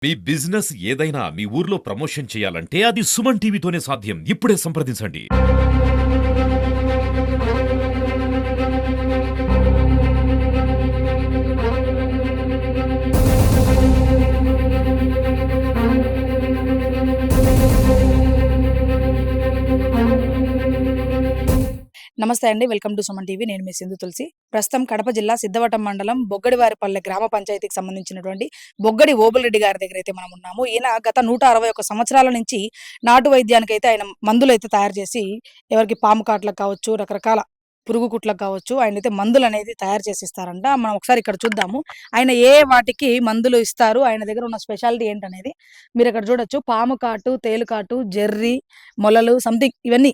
మీ business ఏదైనా మీ ఊర్లో promotion చేయాలంటే అది సుమన్ టీవీతోనే సాధ్యం. ఇప్పుడే సంప్రదించండి. నమస్తే అండి. Welcome to Suman TV. నేను మీ సింధు తులసి. ప్రస్తుతం కడప జిల్లా సిద్ధవటం మండలం బొగ్గడివారిపల్లె గ్రామ పంచాయతీకి సంబంధించినటువంటి బొగ్గడి ఓబులరెడ్డి గారి దగ్గర అయితే మనం ఉన్నాము. ఈయన గత 161 సంవత్సరాల నుంచి నాటు వైద్యానికి అయితే ఆయన మందులు అయితే తయారు చేసి ఎవరికి పాము కాట్లకు కావచ్చు, రకరకాల పురుగు కుట్లకు కావచ్చు, ఆయనైతే మందులు అనేది తయారు చేసి ఇస్తారంట. మనం ఒకసారి ఇక్కడ చూద్దాము. ఆయన ఏ వాటికి మందులు ఇస్తారు, ఆయన దగ్గర ఉన్న స్పెషాలిటీ ఏంటనేది మీరు ఇక్కడ చూడొచ్చు. పాము కాటు, తేలు కాటు, జెర్రీ, మొలలు సంథింగ్ ఇవన్నీ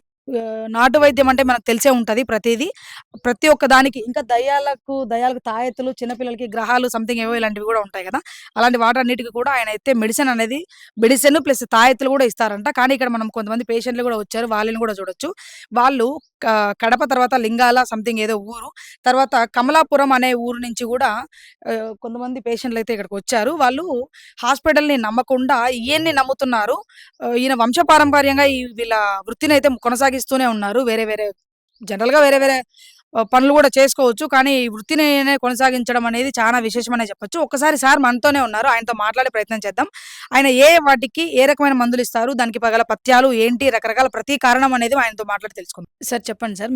నాటు వైద్యం అంటే మనకు తెలిసే ఉంటది ప్రతిదీ. ప్రతి ఒక్క దానికి ఇంకా దయ్యాలకు తాయెత్తులు, చిన్నపిల్లలకి గ్రహాలు సంథింగ్ ఏవో ఇలాంటివి కూడా ఉంటాయి కదా! అలాంటి వాటన్నిటికి కూడా ఆయనైతే మెడిసిన్ ప్లస్ తాయెత్తులు కూడా ఇస్తారంట. కానీ ఇక్కడ మనం కొంతమంది పేషెంట్లు కూడా వచ్చారు. వాళ్ళని కూడా చూడొచ్చు. వాళ్ళు కడప తర్వాత లింగాల సంథింగ్ ఏదో ఊరు. తర్వాత కమలాపురం అనే ఊరు నుంచి కూడా కొంతమంది పేషెంట్లు అయితే ఇక్కడికి వచ్చారు. వాళ్ళు హాస్పిటల్‌ని నమ్మకుండా ఈయన్ని నమ్ముతున్నారు. ఈయన వంశపారంపర్యంగా వీళ్ళ వృత్తినైతే కొనసాగిస్తూనే ఉన్నారు. జనరల్‌గా వేరే వేరే పనులు కూడా చేసుకోవచ్చు. కానీ ఈ వృత్తినే కొనసాగించడం అనేది చాలా విశేషమనే చెప్పొచ్చు. ఒక్కసారి సార్ మనతోనే ఉన్నారు. ఆయనతో మాట్లాడే ప్రయత్నం చేద్దాం. ఆయన వాటికి ఏ రకమైన మందులిస్తారు, దానికి గల పథ్యాలు ఏంటి, రకరకాల ప్రతి కారణం అనేది ఆయనతో మాట్లాడి తెలుసుకుందాం. సార్ చెప్పండి సార్,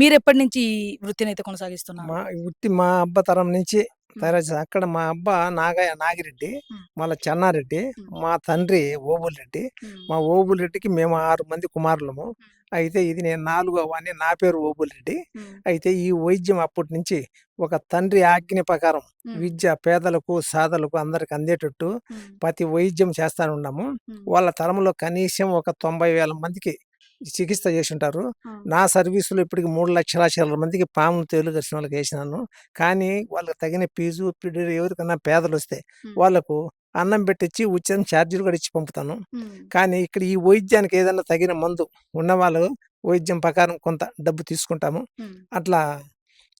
మీరెప్పటి నుంచి ఈ వృత్తినైతే కొనసాగిస్తున్నారు? ఈ వృత్తి మా అబ్బ తరం నుంచి తయారు చేశారు. అక్కడ మా అబ్బ నాగిరెడ్డి, మళ్ళా చెన్నారెడ్డి, మా తండ్రి ఓబులరెడ్డి. మా ఓబులరెడ్డికి మేము 6 మంది కుమారులము. అయితే ఇది నేను 4వ వాడిని. నా పేరు ఓబులరెడ్డి. అయితే ఈ వైద్యం అప్పటి నుంచి ఒక తండ్రి ఆజ్ఞ ప్రకారం విద్య పేదలకు, సాధలకు అందరికి అందేటట్టు ప్రతి వైద్యం చేస్తాను ఉన్నాము. వాళ్ళ తరంలో కనీసం ఒక 90,000 మందికి చికిత్స చేసి ఉంటారు. నా సర్వీసులో ఇప్పటికి 3,00,000 మందికి పాము, తేలు కరిచిన వాళ్ళకి వేసినాను. కానీ వాళ్ళకి తగిన ఫీజు ఎవరికన్నా పేదలు వస్తే వాళ్ళకు అన్నం పెట్టించి ఉచితం ఛార్జీలు కూడా ఇచ్చి పంపుతాను. కానీ ఇక్కడ ఈ వైద్యానికి ఏదైనా తగిన మందు ఉన్నవాళ్ళు వైద్యం ప్రకారం కొంత డబ్బు తీసుకుంటాము. అట్లా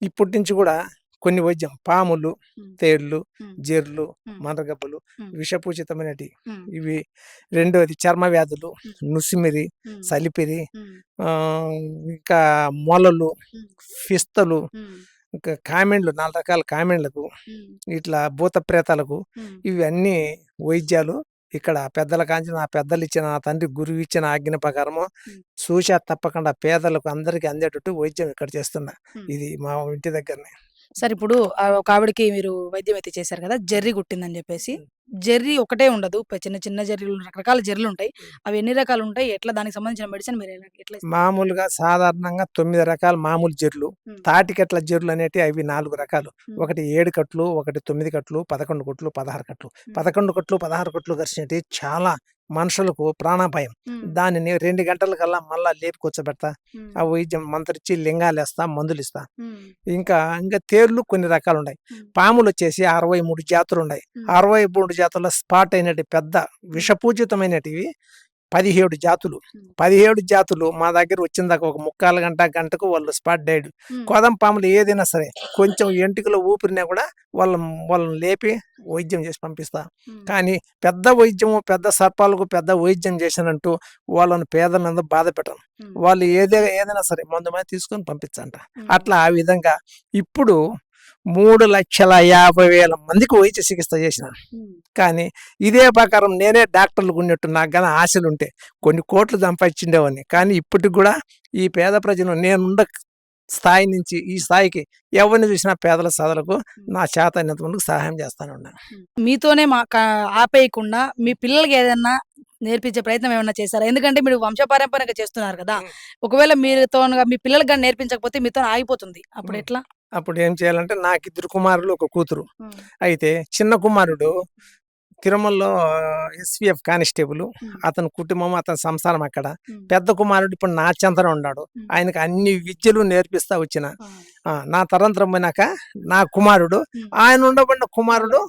ఇప్పటి నుంచి కూడా కొన్ని వైద్యం పాములు, తేళ్లు, జెర్లు, మందగబ్బలు, విషపూచితమైనటి ఇవి. రెండోది చర్మ వ్యాధులు, నుసిమిరి, సలిపిరి, ఇంకా మొలలు, ఫిస్తలు, ఇంకా కామెండ్లు, 4 రకాల కామెండ్లకు, ఇట్లా భూత ప్రేతాలకు ఇవన్నీ వైద్యాలు ఇక్కడ పెద్దల కాంచి నా పెద్దలు ఇచ్చిన, నా తండ్రి గురువు ఇచ్చిన ఆజ్ఞ ప్రకారము చూశా తప్పకుండా పేదలకు అందరికీ అందేటట్టు వైద్యం ఇక్కడ చేస్తున్నా. ఇది మా ఇంటి దగ్గరనే. సార్ ఇప్పుడు ఒక ఆవిడకి మీరు వైద్యం అయితే చేశారు కదా, జెర్రీ కుట్టిందని చెప్పేసి. జెర్రీ ఒకటే ఉండదు, చిన్న చిన్న జెర్రీలు, రకరకాల జెర్రీలు ఉంటాయి. అవి ఎన్ని రకాలు ఉంటాయి, ఎట్లా దానికి సంబంధించిన మెడిసిన్ మీరు ఎట్లా ఇస్తారు? మామూలుగా సాధారణంగా 9 రకాల మామూలు జెర్లు, తాటికట్ల జెర్లు అనేటివి అవి 4 రకాలు. ఒకటి 7 కట్లు, ఒకటి 9 కట్లు, 11 కట్లు, 16 కట్లు. 11 కట్లు 16 కట్లు కరిచినవి చాలా మనుషులకు ప్రాణాపాయం. దానిని 2 గంటల కల్లా మళ్ళా లేపి కూర్చోబెడతా, ఆ వైద్యం మంత్రిచ్చి లింగాలేస్తా, మందులు ఇస్తా. ఇంకా తేళ్లు కొన్ని రకాలు ఉన్నాయి. పాములు వచ్చేసి 63 జాతులు ఉన్నాయి. 63 జాతుల్లో స్పాట్ అయినట్టు పెద్ద విషపూజితమైనటివి 17 జాతులు. 17 జాతులు మా దగ్గర వచ్చిన దాకా ఒక 3/4 గంటకు వాళ్ళు స్పాట్ డైడ్. కోదం పాములు ఏదైనా సరే కొంచెం ఎంటికలో ఊపిరినా కూడా వాళ్ళని లేపి వైద్యం చేసి పంపిస్తా. కానీ పెద్ద వైద్యము, పెద్ద సర్పాలకు పెద్ద వైద్యం చేశానంటూ వాళ్ళని పేదలందరూ బాధ పెట్టను. వాళ్ళు ఏదైనా సరే మందు మీద తీసుకొని పంపించంట. అట్లా ఆ విధంగా ఇప్పుడు 3,50,000 మందికి వైద్య చికిత్స చేసిన. కానీ ఇదే ప్రకారం నేనే డాక్టర్లు ఉన్నట్టు నాకు కానీ ఆశలుంటే కొన్ని కోట్లు సంపాదించిండేవాడిని. కానీ ఇప్పటికి కూడా ఈ పేద ప్రజలు నేనున్న స్థాయి నుంచి ఈ స్థాయికి ఎవరిని చూసినా పేదల సాధలకు నా చేతనైనంత వరకు సహాయం చేస్తాను ఉన్నాను. మీతోనే ఆపేయకుండా మీ పిల్లలకి ఏదన్నా నేర్పించే ప్రయత్నం ఏమన్నా చేశారా? ఎందుకంటే మీరు వంశపారంపర్యంగా చేస్తున్నారు కదా, ఒకవేళ మీతో మీ పిల్లలకి కానీ నేర్పించకపోతే మీతో ఆగిపోతుంది. అప్పుడు ఎట్లా? అప్పుడు ఏం చేయాలంటే నాకు 2 కుమారులు, 1 కూతురు. అయితే చిన్న కుమారుడు తిరుమలలో SVF కానిస్టేబుల్, అతని కుటుంబం, అతని సంసారం అక్కడ. పెద్ద కుమారుడు ఇప్పుడు నా చెంతన ఉన్నాడు. ఆయనకు అన్ని విద్యలు నేర్పిస్తా వచ్చిన. నా తరంతరం పోయినాక నా కుమారుడు, ఆయన ఉండబడిన కుమారుడు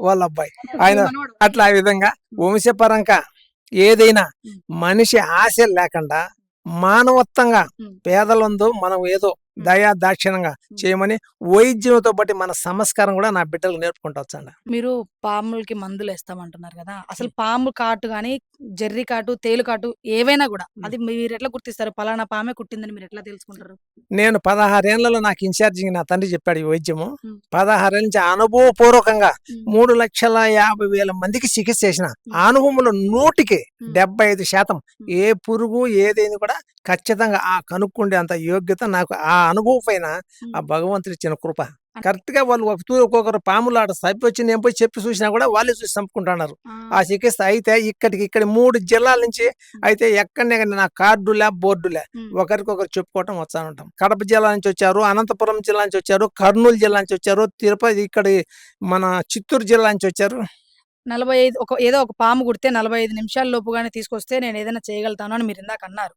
వాళ్ళ అబ్బాయి, ఆయన అట్లా ఆ విధంగా వంశపరంగా ఏదైనా మనిషి ఆశ లేకుండా మానవత్వంగా పేదలందు మనం ఏదో దయా దాక్షిణంగా చేయమని వైద్యంతో పాటు మన సంస్కారం కూడా నా బిడ్డలకు నేర్పుకుంటూ వచ్చండి. మీరు పాములకి మందులు వేస్తామంటున్నారు కదా, అసలు పాము కాటు గాని, జర్రి కాటు, తేలు కాటు ఏవైనా కూడా అది మీరు ఎట్లా గుర్తిస్తారు? పలానా పామే కుట్టిందని మీరు ఎట్లా తెలుసుకుంటారు? నేను 16 ఏళ్లలో నాకు ఇన్ఛార్జింగ్ నా తండ్రి చెప్పాడు ఈ వైద్యము. ఉమ్. 16 ఏళ్ళ నుంచి అనుభవపూర్వకంగా ఉమ్. 3,50,000 మందికి చికిత్స చేసిన అనుభవంలో 100కి 75% ఏ పురుగు ఏదైనా కూడా ఖచ్చితంగా ఆ కనుక్కుండే అంత యోగ్యత నాకు ఆ అనుభవం పైన ఆ భగవంతుడు ఇచ్చిన కృప. కరెక్ట్ గా వాళ్ళు ఒక్కొక్కరు పాములు ఆడ సప్పి వచ్చి నేను పోయి చెప్పి చూసినా కూడా వాళ్ళే చూసి చంపుకుంటున్నారు. ఆ చికిత్స అయితే ఇక్కడ 3 జిల్లాల నుంచి అయితే ఎక్కడనే కానీ నా కార్డులే బోర్డులే ఒకరికొకరు చెప్పుకోవటం వస్తా ఉంటాం. కడప జిల్లా నుంచి వచ్చారు, అనంతపురం జిల్లా నుంచి వచ్చారు, కర్నూలు జిల్లా నుంచి వచ్చారు, తిరుపతి ఇక్కడ మన చిత్తూరు జిల్లా నుంచి వచ్చారు. 45 ఏదో ఒక పాము కుడితే 45 నిమిషాల లోపుగానే తీసుకొస్తే నేను ఏదైనా చేయగలుగుతాను అని మీరు ఇందాక అన్నారు.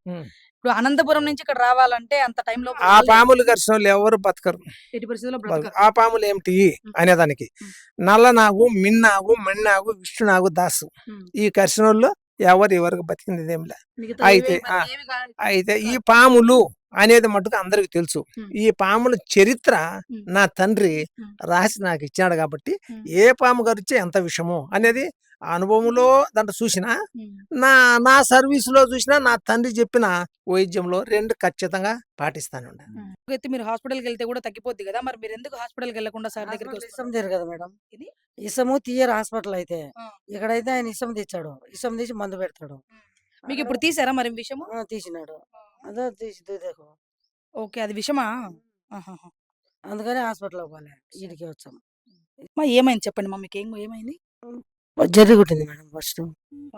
ఇప్పుడు అనంతపురం నుంచి ఇక్కడ రావాలంటే అంత టైం లో ఆ పాములు కరిచిన వాళ్ళు ఎవరు బతకరు. ఎట్టి పరిస్థితుల్లో బతకరు. బ్రతకరు. ఆ పాములు ఏమిటి అనేదానికి నల్లనాగు, మిన్నాగు, మన్నాగు, విష్ణునాగు, దాసు ఉమ్. ఈ కరిచిన వాళ్ళు ఎవరికి బతికింది ఏమిలే. మిగతా అయితే ఏవి మరి ఏవి కాదు. అయితే ఈ పాములు అనేది మటుకు అందరికి తెలుసు. ఈ పాముల చరిత్ర నా తండ్రి రాసి నాకు ఇచ్చాడు కాబట్టి ఏ పాము గరిచే ఎంత విషము అనేది ఆ అనుభవంలో దాంట్లో చూసిన నా సర్వీసులో చూసినా నా తండ్రి చెప్పిన వైద్యంలో 2 ఖచ్చితంగా పాటిస్తాను. అయితే మీరు హాస్పిటల్కి వెళ్తే కూడా తగ్గిపోద్ది కదా, మరి మీరు ఎందుకు హాస్పిటల్కి వెళ్ళకుండా సార్ దగ్గరికి హాస్పిటల్ వస్తారు? ఇసం తీయరు కదా మేడం. ఇది ఇసము తీయరు హాస్పిటల్ అయితే. ఆ. ఇక్కడైతే ఆయన ఇసం తెచ్చాడు, ఇసం తీసి మందు పెడతాడు. మీకు ఇప్పుడు తీసారా మరి విషయము? తీసినాడు, అదో తీసి దూదేకు. ఓకే, అది విషమా? ఆహాహా. అందుకని హాస్పిటల్ పోలే, ఈడికి వచ్చాం. మా ఏమైంది చెప్పండి మా, మీకు ఏమైంది? జర్రి కుట్టింది మేడం ఫస్ట్.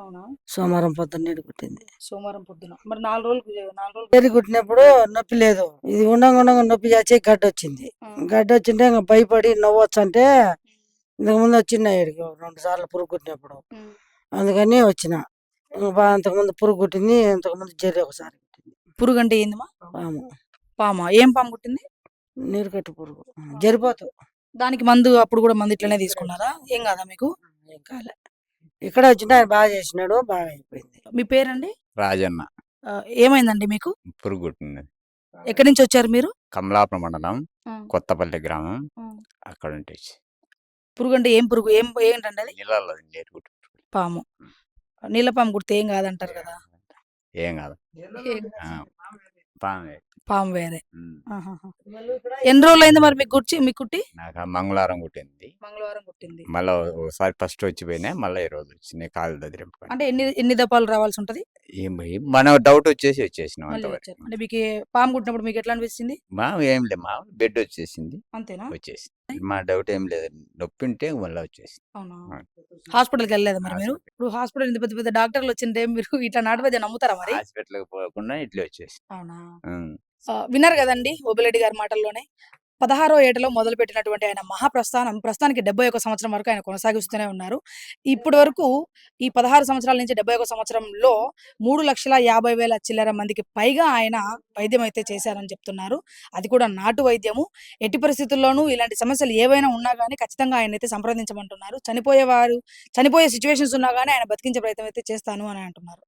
అవునా? సోమవారం పొద్దున్న కుట్టింది. సోమవారం పొద్దున మరి 4 రోజులు జర్రి కుట్టినప్పుడు నొప్పి లేదు, ఇది ఉండగా నొప్పి చేసి గడ్డ వచ్చింది. గడ్డ వచ్చింటే ఇంకా భయపడి నవ్వచ్చు అంటే ఇంతకు ముందు వచ్చిన ఈడికి 2 సార్లు పురుగు కుట్టినప్పుడు, అందుకని వచ్చిన. అంతకుముందు పురుగు కుట్టింది, ఇంతకుముందు జర్రి ఒకసారి కుట్టింది. పురుగు అంటే ఏందిమా? పాము, పామా? ఏం పాము కుట్టింది? నీరు కట్టి పురుగు, జరిపోతు. దానికి మందు అప్పుడు కూడా మందు ఇట్లనే తీసుకున్నారా? ఏం కాదా మీకు? ఏం కాలే. ఇక్కడ వచ్చిన ఆయన బాగా చేసినాడు, బాగా అయిపోయింది. మీ పేరండి? రాజన్న. ఏమైందండి మీకు? పురుగు కుట్టినది. ఎక్కడి నుంచి వచ్చారు మీరు? కమలాపురం మండలం కొత్తపల్లి గ్రామం. అక్కడ ఉంటే పురుగు అంటే ఏం పురుగు? ఏంటండి అది? నీళ్ళలో నీరు కుట్టు. పాము. నీళ్ళ పాము కుడితే ఏం కాదంటారు కదా. ఏం కాదు, ఆ, పామే. పాము వేరే. ఉమ్. ఆహాహా. ఎన్ని రోజులు అయింది మరి మీకు కుట్టి? నాకు ఆ మంగళవారం కుట్టింది. మంగళవారం కుట్టింది. మళ్ళీ ఒకసారి ఫస్ట్ వచ్చిపోయినా, మళ్ళీ ఈ రోజు వచ్చినాయి కాలు దదిరింపు. అంటే ఎన్ని దపాలు రావాల్సి ఉంటది? మన డౌట్ వచ్చేసినాం మళ్ళీ అంతవరకు. వచ్చారు. అంటే మీకు పాము కుట్టినప్పుడు మీకు ఎట్లా అనిపిస్తుంది? ఏం లేదు, మా బెడ్ వచ్చేసింది, అంతేనా? వచ్చేసి మా డౌట్ ఏం లేదు, నొప్పి ఉంటే మళ్ళీ వచ్చేసి. అవునా? ఆ. హాస్పిటల్కి వెళ్ళలేదు మరి మీరు? ఇప్పుడు హాస్పిటల్ ఇంత పెద్ద పెద్ద డాక్టర్లు వచ్చింటే మీరు ఇట్లా నాటువైద్య నమ్ముతారా మరి? హాస్పిటల్కి పోకుండా ఇట్లా వచ్చేసి. అవునా? ఉమ్. విన్నారు కదండి ఓబిరెడ్డి గారి మాటల్లోనే. 16వ ఏటలో మొదలు పెట్టినటువంటి ఆయన ప్రస్తుతానికి 71 సంవత్సరం వరకు ఆయన కొనసాగిస్తూనే ఉన్నారు. ఇప్పటి వరకు ఈ 16 సంవత్సరాల నుంచి 71 సంవత్సరంలో 3,50,000 చిల్లర మందికి పైగా ఆయన వైద్యం అయితే చేశారని చెప్తున్నారు. అది కూడా నాటు వైద్యము. ఎట్టి పరిస్థితుల్లోనూ ఇలాంటి సమస్యలు ఏవైనా ఉన్నా కానీ ఖచ్చితంగా ఆయన అయితే సంప్రదించమంటున్నారు. చనిపోయే సిచ్యువేషన్స్ ఉన్నా కానీ ఆయన బతికించే ప్రయత్నం అయితే చేస్తాను అని అంటున్నారు.